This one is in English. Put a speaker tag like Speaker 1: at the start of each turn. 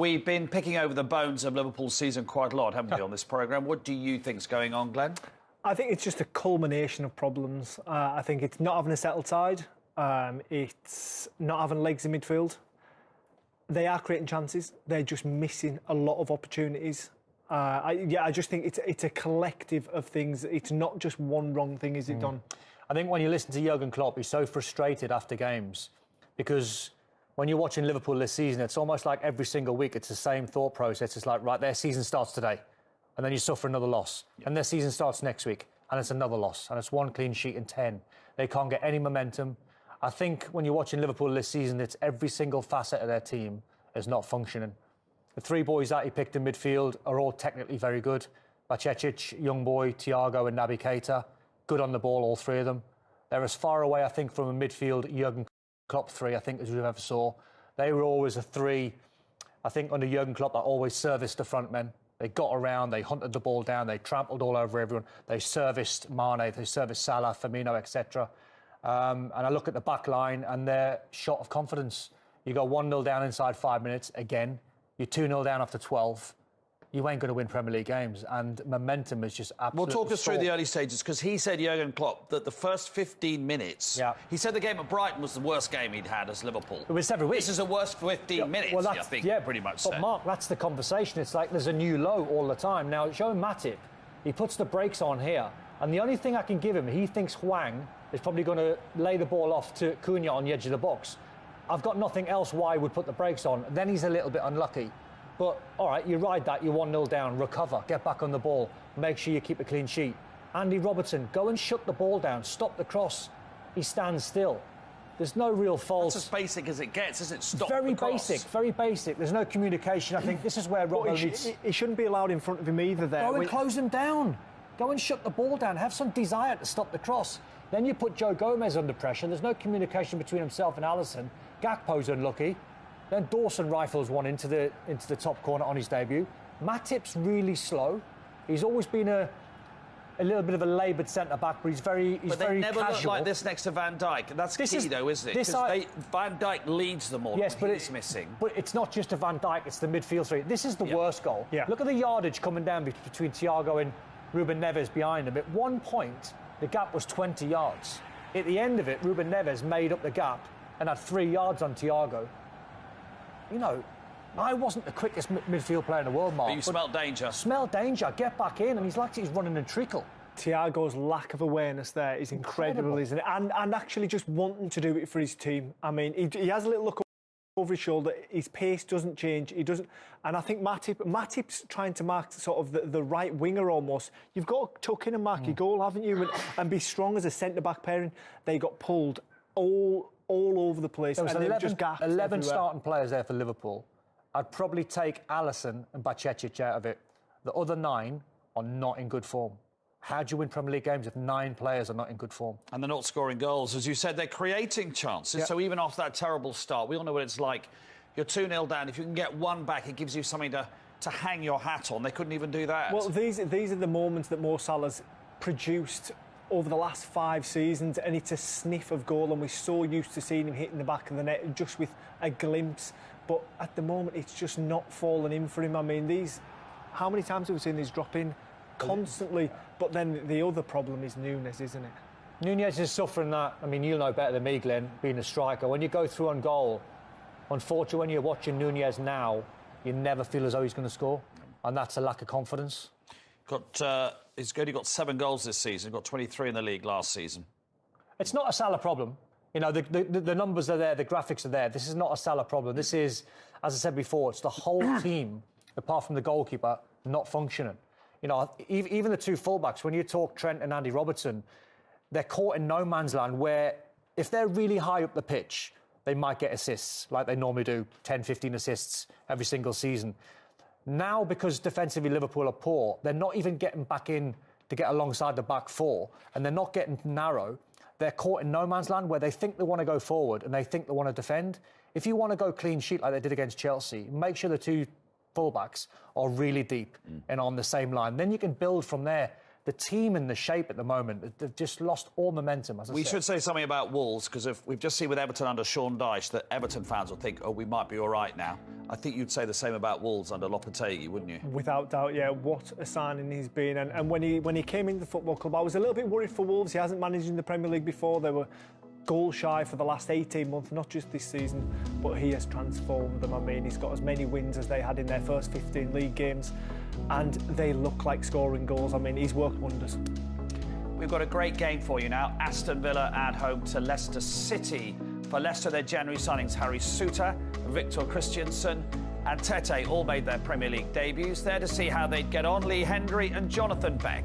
Speaker 1: we've been picking over the bones of Liverpool's season quite a lot, haven't we, on this programme? What do you think's going on, Glenn?
Speaker 2: I think it's just a culmination of problems. I think it's not having a settled side. It's not having legs in midfield. They are creating chances. They're just missing a lot of opportunities. I just think it's a collective of things. It's not just one wrong thing, is it, Don?
Speaker 3: I think when you listen to Jurgen Klopp, he's so frustrated after games because when you're watching Liverpool this season, it's almost like every single week it's the same thought process. It's like, right, their season starts today, and then you suffer another loss. Yeah. And their season starts next week, and it's another loss. And it's one clean sheet in 10. They can't get any momentum. I think when you're watching Liverpool this season, it's every single facet of their team is not functioning. The three boys that he picked in midfield are all technically very good. Bajcetic, young boy, Thiago and Naby Keita. Good on the ball, all three of them. They're as far away, I think, from a midfield Jurgen Klopp three, I think, as we've ever saw. They were always a three, I think, under Jurgen Klopp, that always serviced the front men. They got around, they hunted the ball down, they trampled all over everyone. They serviced Mane, they serviced Salah, Firmino, etc. And I look at the back line and they're shot of confidence. You go 1-0 down inside 5 minutes, again. You're 2-0 down after 12. You ain't going to win Premier League games. And momentum is just absolutely...
Speaker 1: Well, talk us through the early stages, because he said, Jurgen Klopp, that the first 15 minutes...
Speaker 3: Yeah.
Speaker 1: He said the game at Brighton was the worst game he'd had as Liverpool.
Speaker 3: It was every week.
Speaker 1: This is the worst 15 minutes, well, I think, pretty much
Speaker 3: But, Mark, that's the conversation. It's like there's a new low all the time. Now, Joe Matip, he puts the brakes on here. And the only thing I can give him, he thinks Hwang is probably going to lay the ball off to Cunha on the edge of the box. I've got nothing else why I would put the brakes on. Then he's a little bit unlucky. But, all right, you ride that, you're 1-0 down, recover, get back on the ball, make sure you keep a clean sheet. Andy Robertson, go and shut the ball down, stop the cross. He stands still. There's no real fault.
Speaker 1: That's as basic as it gets, isn't it? Stop
Speaker 3: very
Speaker 1: the cross.
Speaker 3: Basic, very basic. There's no communication. I think this is where Robbo needs...
Speaker 2: He shouldn't be allowed in front of him either there.
Speaker 3: Go and close him down. Go and shut the ball down. Have some desire to stop the cross. Then you put Joe Gomez under pressure. There's no communication between himself and Alisson. Gakpo's unlucky. Then Dawson rifles one into the top corner on his debut. Matip's really slow. He's always been a little bit of a laboured centre-back, but he's very casual.
Speaker 1: But they never look like this next to Van Dijk. That's key, though, isn't it? Van Dijk leads them all.
Speaker 3: Yes, but
Speaker 1: it's missing.
Speaker 3: But it's not just a Van Dijk, it's the midfield three. This is the worst goal.
Speaker 2: Yeah.
Speaker 3: Look at the yardage coming down between Thiago and Ruben Neves behind him. At one point, the gap was 20 yards. At the end of it, Ruben Neves made up the gap and had 3 yards on Thiago. You know, I wasn't the quickest midfield player in the world, Mark.
Speaker 1: But you smelled danger.
Speaker 3: Smell danger, get back in, and he's running and trickle.
Speaker 2: Thiago's lack of awareness there is incredible, isn't it? And actually just wanting to do it for his team. I mean, he has a little look over his shoulder. His pace doesn't change. He doesn't. And I think Matip's trying to mark sort of the right winger almost. You've got to tuck in and mark your goal, haven't you? And be strong as a centre-back pairing. They got pulled all over the place.
Speaker 3: There was
Speaker 2: and
Speaker 3: 11 starting players there for Liverpool. I'd probably take Alisson and Bajcetic out of it. The other 9 are not in good form. How do you win Premier League games if 9 players are not in good form?
Speaker 1: And they're not scoring goals. As you said, they're creating chances.
Speaker 3: Yep.
Speaker 1: So even after that terrible start, we all know what it's like. You're 2-0 down. If you can get one back, it gives you something to hang your hat on. They couldn't even do that.
Speaker 2: Well, these are the moments that Mo Salah's produced over the last 5 seasons, and it's a sniff of goal, and we're so used to seeing him hitting the back of the net just with a glimpse. But at the moment, it's just not falling in for him. I mean, how many times have we seen these drop in? Constantly. But then the other problem is Nunes, isn't it?
Speaker 3: Nunes is suffering that. I mean, you'll know better than me, Glenn, being a striker. When you go through on goal, unfortunately, when you're watching Nunes now, you never feel as though he's going to score. And that's a lack of confidence.
Speaker 1: He's only got 7 goals this season. Got 23 in the league last season.
Speaker 3: It's not a Salah problem. You know, the numbers are there, the graphics are there. This is not a Salah problem. This is, as I said before, it's the whole team, apart from the goalkeeper, not functioning. You know, even the 2 fullbacks, when you talk Trent and Andy Robertson, they're caught in no man's land where if they're really high up the pitch, they might get assists like they normally do, 10, 15 assists every single season. Now, because defensively Liverpool are poor, they're not even getting back in to get alongside the back 4, and they're not getting narrow. They're caught in no man's land where they think they want to go forward and they think they want to defend. If you want to go clean sheet like they did against Chelsea, make sure the 2 fullbacks are really deep and on the same line. Then you can build from there. the team and the shape at the moment, they've just lost all momentum, as I
Speaker 1: We
Speaker 3: said.
Speaker 1: should say something about Wolves, because if we've just seen with Everton under Sean Dyche that Everton fans will think, oh, we might be all right now. I think you'd say the same about Wolves under Lopetegui, wouldn't you?
Speaker 2: Without doubt, yeah. What a signing he's been. And when he came into the football club, I was a little bit worried for Wolves. He hasn't managed in the Premier League before. They were goal shy for the last 18 months, not just this season, but he has transformed them. I mean, he's got as many wins as they had in their first 15 league games, and they look like scoring goals. I mean, he's worked wonders.
Speaker 1: We've got a great game for you now. Aston Villa at home to Leicester City. For Leicester, their January signings Harry Souttar, Victor Christiansen and Tete all made their Premier League debuts. There to see how they'd get on, Lee Hendry and Jonathan Beck.